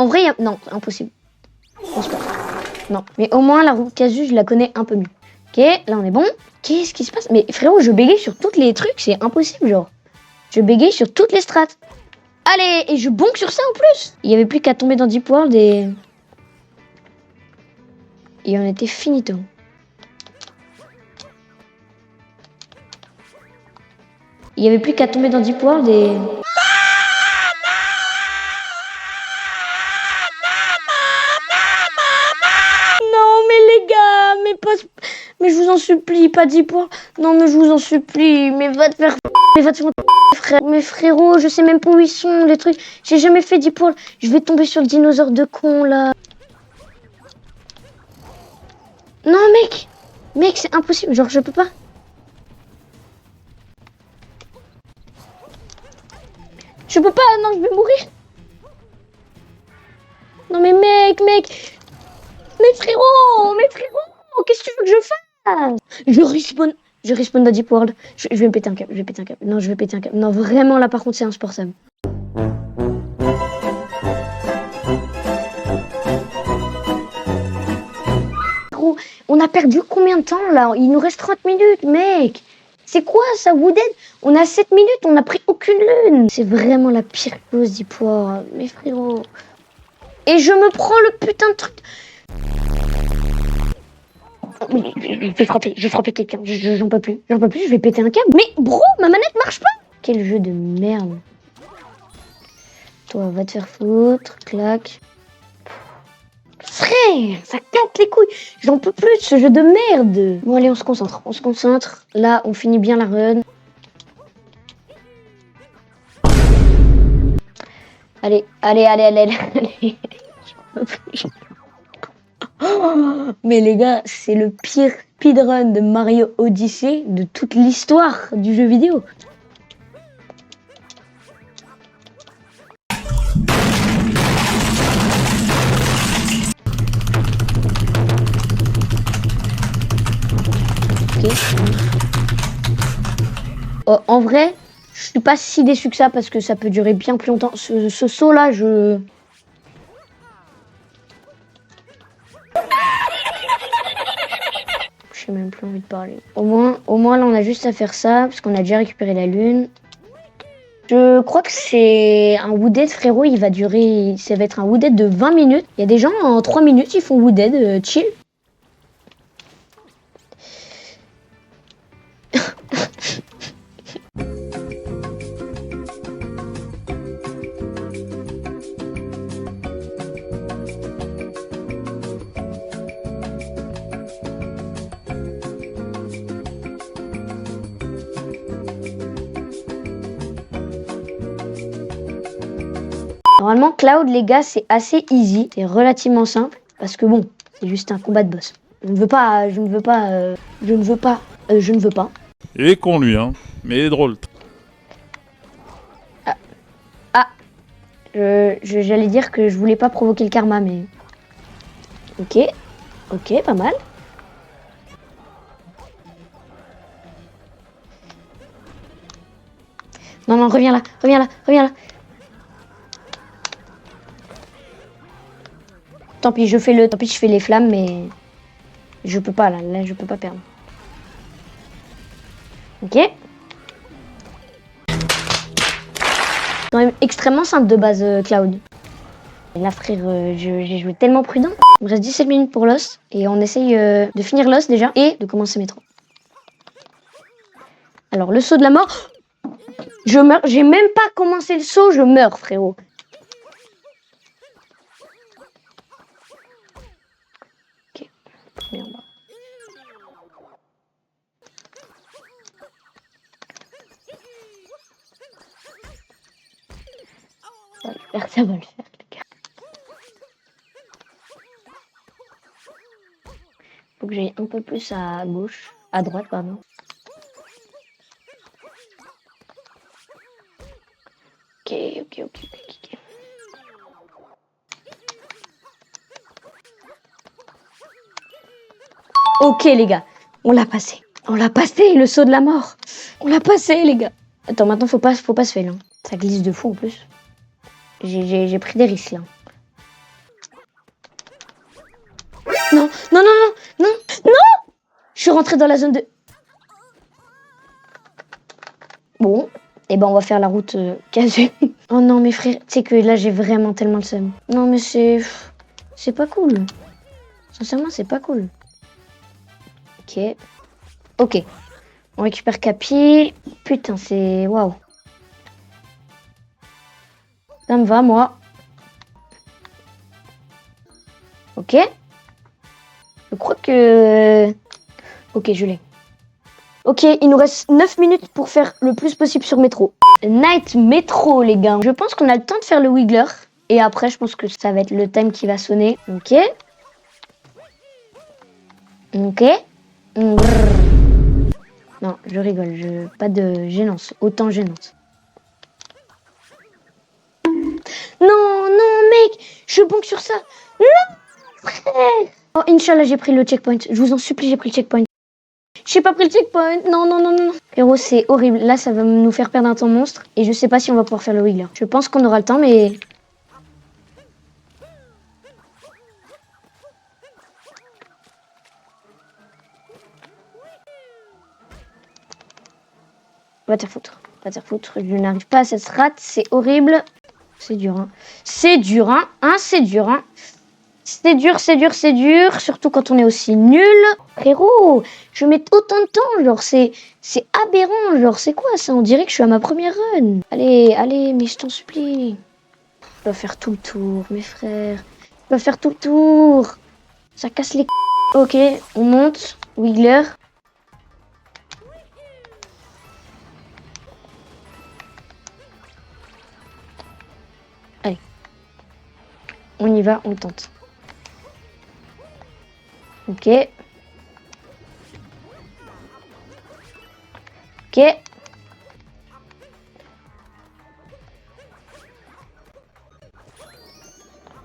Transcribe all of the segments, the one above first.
En vrai, non, impossible. Je pense pas. Non, mais au moins la roue de casu, je la connais un peu mieux. Ok, là on est bon. Qu'est-ce qui se passe? Mais frérot, je bégaye sur tous les trucs, c'est impossible, genre. Je bégaye sur toutes les strates. Allez, et je bonque sur ça en plus. Il y avait plus qu'à tomber dans Deep World et on était finito. Il y avait plus qu'à tomber dans Deep World et... Non mais les gars, mais je vous en supplie, pas Deep World. Non mais je vous en supplie, mais va te faire frère. Mais frérot, je sais même pas où ils sont les trucs. J'ai jamais fait Deep World. Je vais tomber sur le dinosaure de con là. Non mec, c'est impossible, genre je peux pas. Je peux pas, non, je vais mourir. Non mais mec, mais frérot, qu'est-ce que tu veux que je fasse? Je respawn dans Deep World. Je vais me péter un câble, Non, je vais péter un câble. Non, vraiment là par contre c'est insupportable. Gros, on a perdu combien de temps là? Il nous reste 30 minutes, mec. C'est quoi ça, Wooded? On a 7 minutes, on n'a pris aucune lune. C'est vraiment la pire chose Deep World, mes frérots. Et je me prends le putain de truc. Je vais frapper quelqu'un. J'en peux plus, je vais péter un câble. Mais bro, ma manette marche pas. Quel jeu de merde. Toi, va te faire foutre, clac. Frère, ça casse les couilles. J'en peux plus de ce jeu de merde. Bon, allez, on se concentre. Là, on finit bien la run. Allez. J'en peux plus. Oh, mais les gars, c'est le pire speedrun de Mario Odyssey de toute l'histoire du jeu vidéo. Okay. Oh, en vrai, je suis pas si déçu que ça parce que ça peut durer bien plus longtemps. Ce saut là, j'ai même plus envie de parler. Au moins là on a juste à faire ça parce qu'on a déjà récupéré la lune. Je crois que c'est un Wooded, frérot, ça va être un Wooded de 20 minutes. Il y a des gens en 3 minutes, ils font Wooded, chill. Normalement, Cloud, les gars, c'est assez easy. C'est relativement simple. Parce que bon, c'est juste un combat de boss. Je ne veux pas. Il est con lui, hein. Mais il est drôle. J'allais dire que je voulais pas provoquer le karma, mais... Ok, pas mal. Non, reviens là. Tant pis, je fais les flammes, mais je peux pas là, je peux pas perdre. Ok. Quand même extrêmement simple de base, Cloud. Et là, frère, j'ai joué tellement prudent. Il me reste 17 minutes pour Lost et on essaye de finir Lost déjà et de commencer Metro. Alors, le saut de la mort. Je meurs, j'ai même pas commencé le saut, je meurs, frérot. Merde. Ça va le faire, les gars. Faut que j'aille un peu plus à gauche, à droite, pardon. Ok. Ok les gars, on l'a passé, le saut de la mort. On l'a passé les gars. Attends, maintenant faut pas se faire là. Ça glisse de fou en plus. J'ai pris des risques là. rentrer dans la zone de... Bon, et ben on va faire la route casée. Oh non, mes frères, tu sais que là, j'ai vraiment tellement le seum. Non, mais c'est pas cool. Sincèrement, c'est pas cool. Ok. Ok. On récupère Capi. Putain, c'est... Waouh. Ça me va, moi. Ok. Je crois que... Ok, je l'ai. Ok, il nous reste 9 minutes pour faire le plus possible sur métro. Night Metro, les gars. Je pense qu'on a le temps de faire le Wiggler. Et après, je pense que ça va être le time qui va sonner. Ok. Ok. Brrr. Non, je rigole. Pas de gênance. Autant gênante. Non, non, mec. Je bonk sur ça. Non, frère. Oh, Inch'Allah, j'ai pris le checkpoint. Je vous en supplie, j'ai pris le checkpoint. J'ai pas pris le checkpoint. Non, non, non, non. Frérot, c'est horrible. Là, ça va nous faire perdre un temps monstre. Et je sais pas si on va pouvoir faire le Wiggler. Je pense qu'on aura le temps, mais... Va te foutre. Va te foutre. Je n'arrive pas à cette strat. C'est horrible. C'est dur, hein. C'est dur, hein. C'est dur, hein. C'est dur, c'est dur, c'est dur. Surtout quand on est aussi nul. Frérot, je mets autant de temps. Genre, c'est aberrant. Genre, c'est quoi ça? On dirait que je suis à ma première run. Allez, allez, mais je t'en supplie. Je dois faire tout le tour, mes frères. Je dois faire tout le tour. Ça casse les... Ok, on monte. Wiggler. Allez. On y va, on tente. Ok. Ok.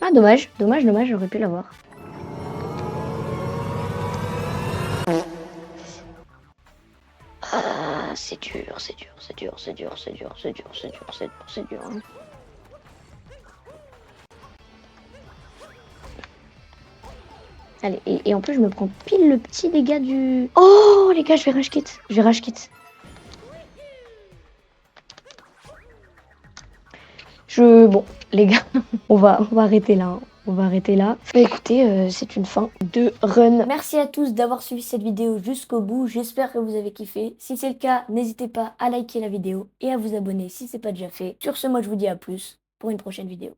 Ah, dommage, dommage, dommage, j'aurais pu l'avoir. Ah, c'est dur, c'est dur, c'est dur, c'est dur, c'est dur, c'est dur, c'est dur, c'est dur, c'est dur. Hein. Allez, et en plus, je me prends pile le petit dégât du... Oh, les gars, je vais rage quit. Je vais rage quit. Bon, les gars, on va arrêter là. Hein. On va arrêter là. Bah, écoutez, c'est une fin de run. Merci à tous d'avoir suivi cette vidéo jusqu'au bout. J'espère que vous avez kiffé. Si c'est le cas, n'hésitez pas à liker la vidéo et à vous abonner si c'est pas déjà fait. Sur ce, moi, je vous dis à plus pour une prochaine vidéo.